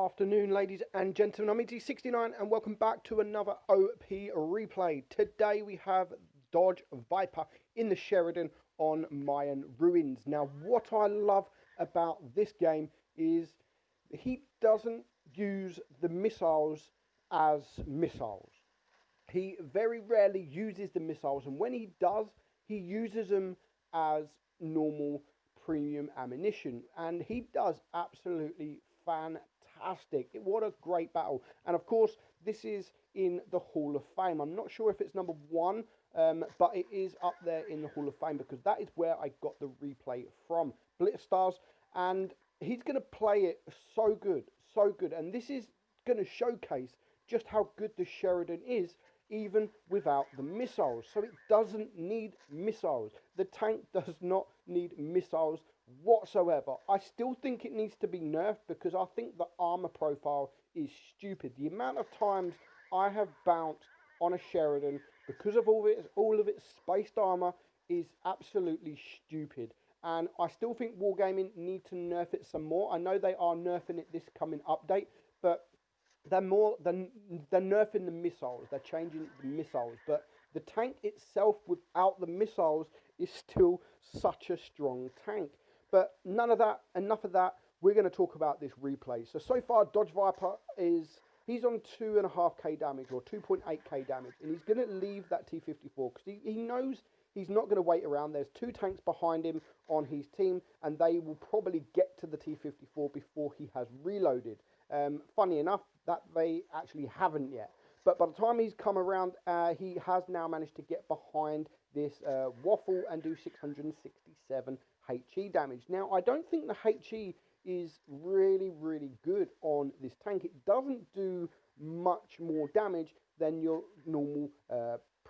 afternoon, ladies and gentlemen. I'm ET69 and welcome back to another OP replay. Today we have Dodge Viper in the Sheridan on Mayan Ruins. Now, what I love about this game is he doesn't use the missiles as missiles. He very rarely uses the missiles, and when he does, he uses them as normal premium ammunition, and he does absolutely fantastic. What a great battle. And of course, this is in the Hall of Fame. I'm not sure if it's number one, but it is up there in the Hall of Fame because that is where I got the replay from. Blitzstars, and he's going to play it so good, so good. And this is going to showcase just how good the Sheridan is even without the missiles. So it doesn't need missiles. The tank does not need missiles whatsoever. I still think it needs to be nerfed because I think the armor profile is stupid. The amount of times I have bounced on a Sheridan because of all of its spaced armor is absolutely stupid. And I still think Wargaming need to nerf it some more. I know they are nerfing it this coming update, but they're nerfing the missiles. They're changing the missiles, but the tank itself without the missiles is still such a strong tank. But none of that, enough of that. We're going to talk about this replay. So far, Dodge Viper he's on 2.5k damage or 2.8k damage, and he's going to leave that T-54 because he knows he's not going to wait around. There's two tanks behind him on his team, and they will probably get to the T-54 before he has reloaded. Funny enough, that they actually haven't yet. But by the time he's come around, he has now managed to get behind this waffle and do 667 HE damage. Now, I don't think the HE is really, really good on this tank. It doesn't do much more damage than your normal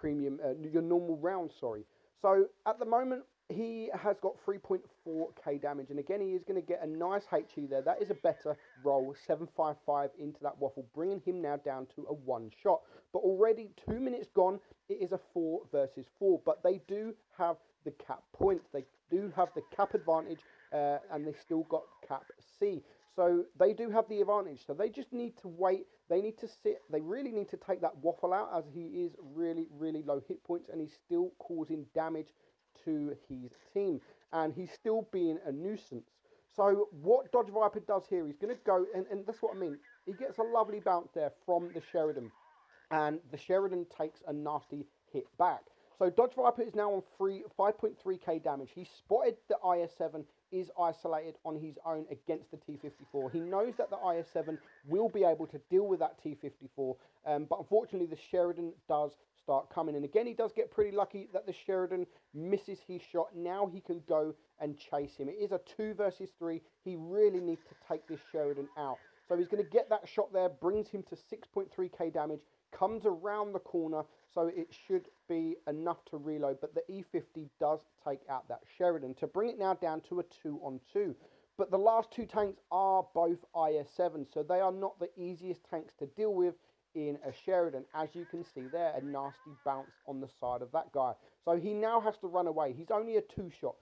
your normal round, sorry. So at the moment, he has got 3.4k damage, and again, he is going to get a nice HE there. That is a better roll, 755 into that waffle, bringing him now down to a one shot. But already 2 minutes gone, it is a 4 versus 4, but they do have the cap points. They do have the cap advantage, and they still got cap C. So they do have the advantage. So they just need to wait. They need to sit. They really need to take that waffle out as he is really, really low hit points, and he's still causing damage to his team, and he's still being a nuisance. So what Dodge Viper does here, he's going to go, and that's what I mean, he gets a lovely bounce there from the Sheridan, and the Sheridan takes a nasty hit back. So Dodge Viper is now on 5.3k damage. He spotted the IS-7 is isolated on his own against the T-54. He knows that the IS-7 will be able to deal with that T-54, but unfortunately the Sheridan does start coming. And again, he does get pretty lucky that the Sheridan misses his shot. Now he can go and chase him. It is a 2 versus 3. He really needs to take this Sheridan out. So he's going to get that shot there, brings him to 6.3k damage, comes around the corner, so it should be enough to reload. But the E50 does take out that Sheridan to bring it now down to a 2-on-2. But the last two tanks are both IS-7, so they are not the easiest tanks to deal with in a Sheridan. As you can see there, a nasty bounce on the side of that guy. So he now has to run away. He's only a 2-shot.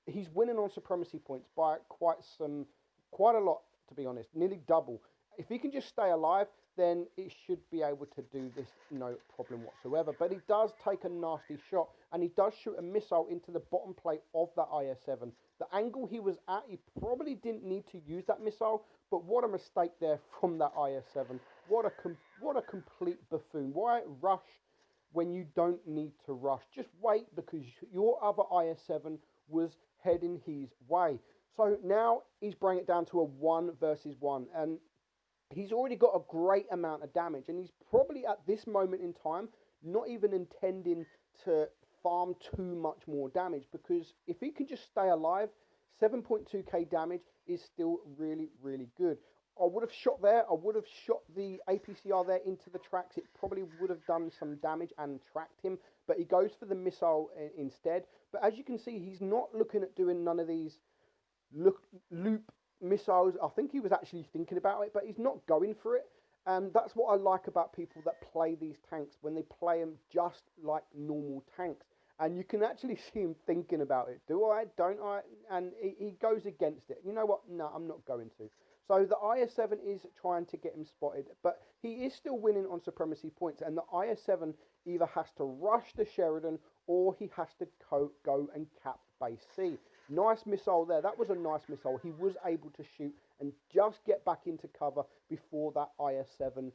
He's winning on supremacy points by quite a lot, to be honest, nearly double. If he can just stay alive, then it should be able to do this no problem whatsoever. But he does take a nasty shot, and he does shoot a missile into the bottom plate of that IS-7. The angle he was at, he probably didn't need to use that missile, but what a mistake there from that IS-7. What a complete buffoon. Why rush when you don't need to rush? Just wait, because your other IS-7 was heading his way. So now he's bringing it down to a 1 versus 1, and he's already got a great amount of damage, and he's probably at this moment in time not even intending to farm too much more damage, because if he can just stay alive, 7.2k damage is still really, really good. I would have shot there. I would have shot the APCR there into the tracks. It probably would have done some damage and tracked him, but he goes for the missile instead. But as you can see, he's not looking at doing none of these loop missiles. I think he was actually thinking about it, but he's not going for it. And that's what I like about people that play these tanks, when they play them just like normal tanks. And you can actually see him thinking about it. Do I? Don't I? And he goes against it. You know what? No, I'm not going to. So the IS-7 is trying to get him spotted, but he is still winning on supremacy points, and the IS-7 either has to rush the Sheridan or he has to go and cap base C. Nice missile there. That was a nice missile. He was able to shoot and just get back into cover before that IS-7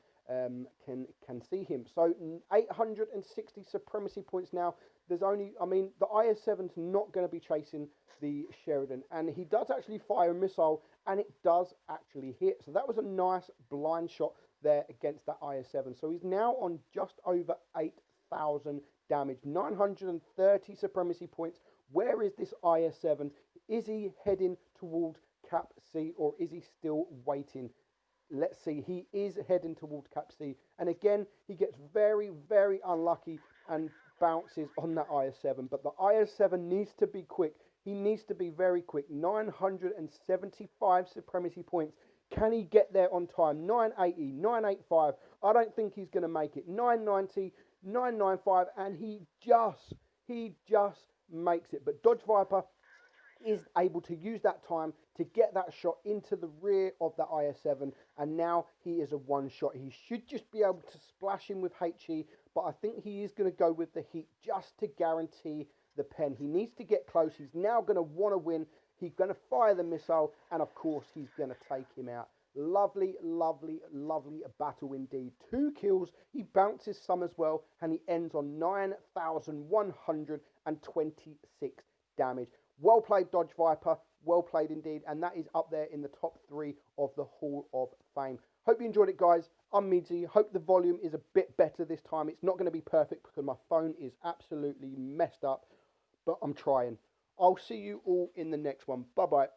can see him. So 860 supremacy points now. There's only, I mean, the IS-7's not going to be chasing the Sheridan, and he does actually fire a missile, and it does actually hit. So that was a nice blind shot there against that IS-7. So he's now on just over 8,000 damage, 930 supremacy points. Where is this IS-7? Is he heading towards Cap C, or is he still waiting? Let's see. He is heading towards Cap C, and again he gets very, very unlucky and bounces on that IS-7. But the IS-7 needs to be quick. He needs to be very quick. 975 supremacy points. Can he get there on time? 980, 985. I don't think he's going to make it. 990, 995, and he just makes it. But Dodge Viper is able to use that time to get that shot into the rear of that IS-7, and now he is a one shot. He should just be able to splash him with HE, but I think he is going to go with the heat just to guarantee the pen. He needs to get close. He's now going to want to win. He's going to fire the missile, and of course he's going to take him out. Lovely, lovely, lovely battle indeed. 2 kills. He bounces some as well, and he ends on 9,126 damage. Well played, Dodge Viper. Well played indeed. And that is up there in the top 3 of the Hall of Fame. Hope you enjoyed it, guys. I'm Meadsy. Hope the volume is a bit better this time. It's not going to be perfect because my phone is absolutely messed up, but I'm trying. I'll see you all in the next one. Bye-bye.